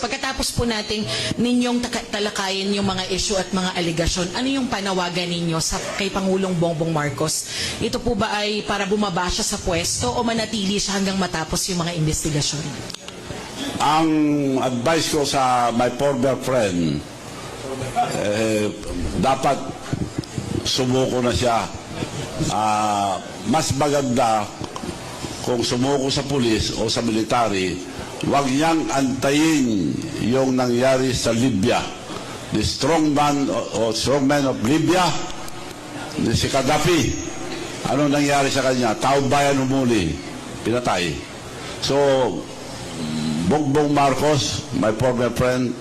Pagkatapos po nating ninyong talakayin yung mga issue at mga aligasyon, ano yung panawagan ninyo kay Pangulong Bongbong Marcos? Ito po ba ay para bumaba siya sa pwesto o manatili siya hanggang matapos yung mga investigasyon? Ang advice ko sa my former friend, dapat sumuko na siya. Mas maganda kung sumuko sa pulis o sa military, huwag niyang antayin yung nangyari sa Libya. The strongman of Libya, si Gaddafi. Ano nangyari sa kanya? Taong bayan umuli, pinatay. So, Bongbong Marcos, my former friend,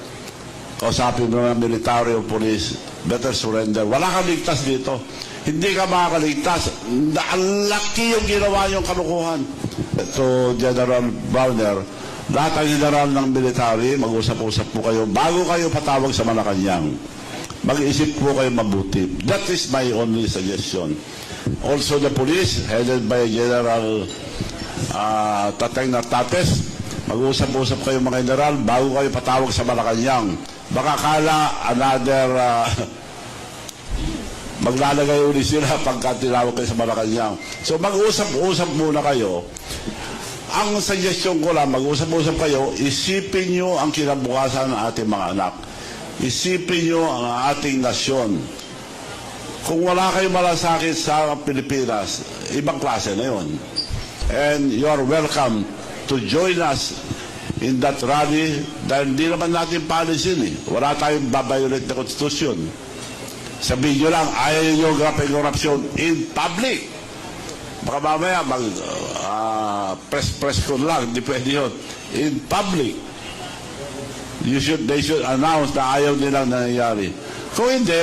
kausapin mo ng military o police, better surrender. Wala kang ligtas dito. Hindi ka makakaligtas. Ang laki yung ginawa yung kalukuhan. To General Browner, lahat ang general ng military, mag-usap-usap po kayo bago kayo patawag sa Malacanang. Mag-isip po kayo mabuti. That is my only suggestion. Also the police, headed by General Tateng Nartates, mag-usap-usap kayo mga general bago kayo patawag sa Malacanang. Baka kala another maglalagay ulit sila pagka tinawag kayo sa Malacanang. So mag-usap-usap muna kayo. Ang suggestion ko lang, mag-usap-usap kayo, isipin nyo ang kinabukasan ng ating mga anak. Isipin nyo ang ating nasyon. Kung wala kayong malasakit sa Pilipinas, ibang klase na yun. And you are welcome to join us in that rally dahil hindi naman natin policy wala tayong babayolate na konstitusyon. Sabihin nyo lang, ayaw nyo grapeng korupsyon in public. Baka mamaya press ko lang, hindi pwede yun. In public, they should announce na ayaw nilang nangyayari. Kung hindi,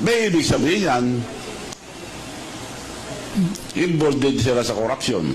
may ibig sabihin yan, involved din sila sa korupsyon.